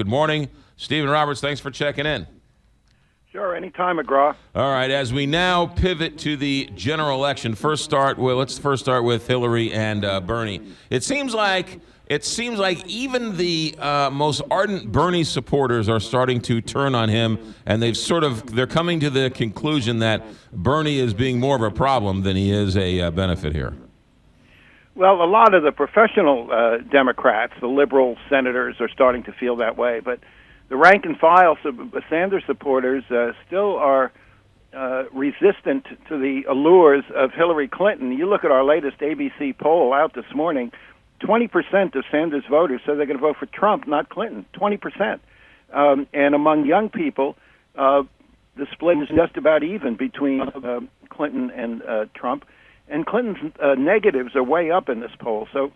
Good morning, Stephen Roberts. Thanks for checking in. Sure, anytime, McGraw. All right, as we now pivot to the general election, let's first start with Hillary and Bernie. It seems like even the most ardent Bernie supporters are starting to turn on him, and they're coming to the conclusion that Bernie is being more of a problem than he is a benefit here. Well, a lot of the professional Democrats, the liberal senators, are starting to feel that way, but the rank and file Sanders supporters still are resistant to the allures of Hillary Clinton. You look at our latest ABC poll out this morning, 20% of Sanders voters say they're going to vote for Trump, not Clinton, 20%. And among young people, the split is just about even between Clinton and Trump. And Clinton's negatives are way up in this poll. So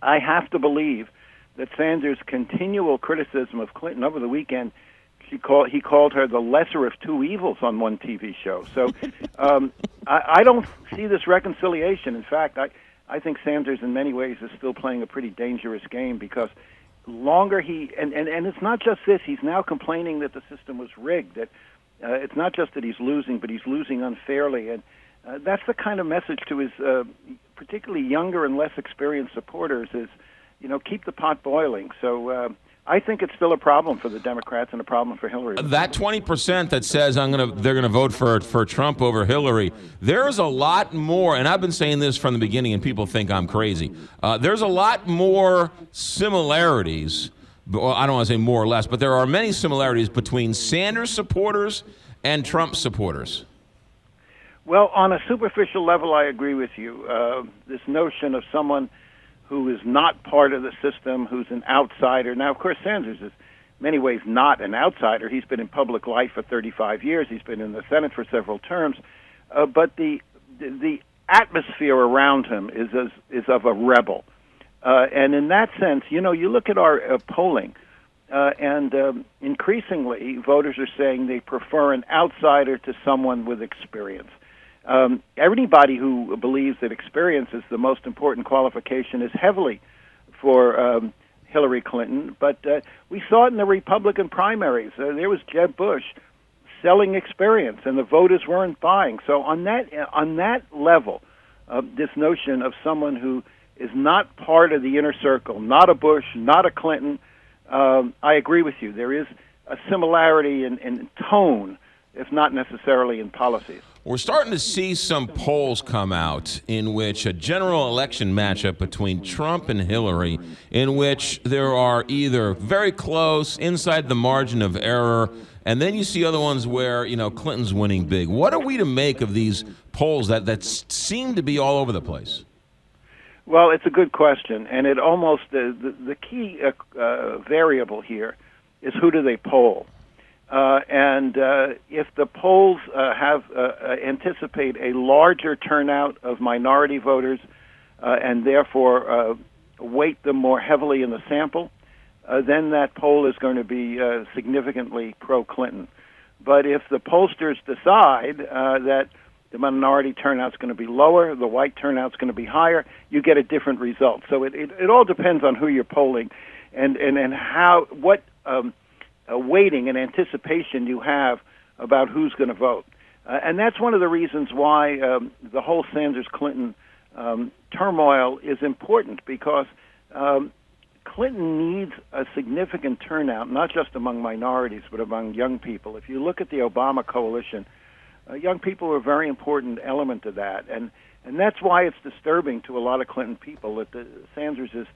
I have to believe that Sanders' continual criticism of Clinton over the weekend, he called her the lesser of two evils on one TV show. So I don't see this reconciliation. In fact, I think Sanders in many ways is still playing a pretty dangerous game because longer and it's not just this, he's now complaining that the system was rigged, that it's not just that he's losing, but he's losing unfairly. And that's the kind of message to his particularly younger and less experienced supporters is, keep the pot boiling. So I think it's still a problem for the Democrats and a problem for Hillary. That 20% that says they're gonna vote for Trump over Hillary, there's a lot more, and I've been saying this from the beginning, and people think I'm crazy. There's a lot more similarities. Well, I don't want to say more or less, but there are many similarities between Sanders supporters and Trump supporters. Well, on a superficial level, I agree with you. This notion of someone who is not part of the system, who's an outsider. Now, of course, Sanders is in many ways not an outsider. He's been in public life for 35 years. He's been in the Senate for several terms. But the atmosphere around him is of a rebel. And in that sense, you look at our polling, and increasingly voters are saying they prefer an outsider to someone with experience. Everybody who believes that experience is the most important qualification is heavily for Hillary Clinton, but we saw it in the Republican primaries. There was Jeb Bush selling experience, and the voters weren't buying. So on that level, this notion of someone who is not part of the inner circle, not a Bush, not a Clinton, I agree with you. There is a similarity in tone, if not necessarily in policies. We're starting to see some polls come out in which a general election matchup between Trump and Hillary, in which there are either very close, inside the margin of error, and then you see other ones where, Clinton's winning big. What are we to make of these polls that seem to be all over the place? Well, it's a good question, and it almost the key variable here is who do they poll. And if the polls anticipate a larger turnout of minority voters and therefore weight them more heavily in the sample, then that poll is going to be significantly pro-Clinton. But if the pollsters decide that the minority turnout's going to be lower, the white turnout's going to be higher, you get a different result. So it all depends on who you're polling and what weighting and anticipation you have about who's going to vote. And that's one of the reasons why the whole Sanders-Clinton turmoil is important, because Clinton needs a significant turnout, not just among minorities, but among young people. If you look at the Obama coalition, young people are a very important element of that. And that's why it's disturbing to a lot of Clinton people that the Sanders'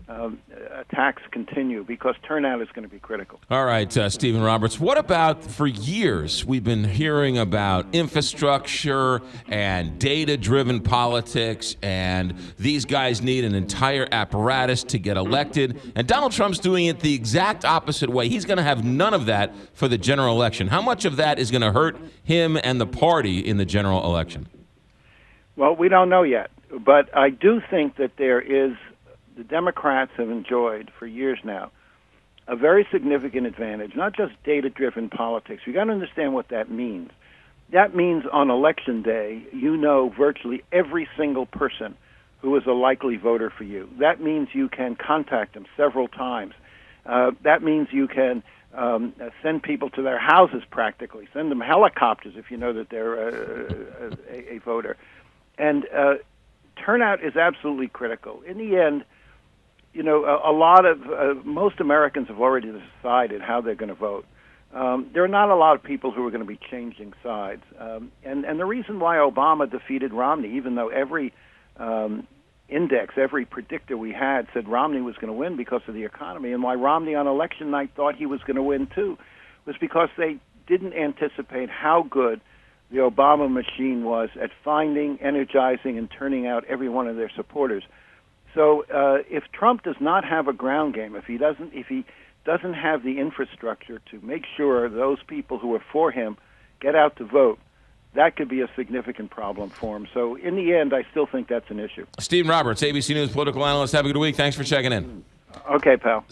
attacks continue, because turnout is going to be critical. All right, Stephen Roberts, what about, for years, we've been hearing about infrastructure and data-driven politics, and these guys need an entire apparatus to get elected, and Donald Trump's doing it the exact opposite way. He's going to have none of that for the general election. How much of that is going to hurt him and the party in the general election? Well, we don't know yet, but I do think that the Democrats have enjoyed for years now a very significant advantage, not just data-driven politics. You've got to understand what that means. That means on Election Day, you know virtually every single person who is a likely voter for you. That means you can contact them several times. That means you can send people to their houses practically, send them helicopters if you know that they're a voter. And turnout is absolutely critical. In the end, you know, a lot of most Americans have already decided how they're going to vote. There are not a lot of people who are going to be changing sides. And the reason why Obama defeated Romney, even though every index, every predictor we had said Romney was going to win because of the economy, and why Romney on election night thought he was going to win too, was because they didn't anticipate how good the Obama machine was at finding, energizing, and turning out every one of their supporters. So if Trump does not have a ground game, if he doesn't have the infrastructure to make sure those people who are for him get out to vote, that could be a significant problem for him. So in the end, I still think that's an issue. Stephen Roberts, ABC News political analyst. Have a good week. Thanks for checking in. Okay, pal.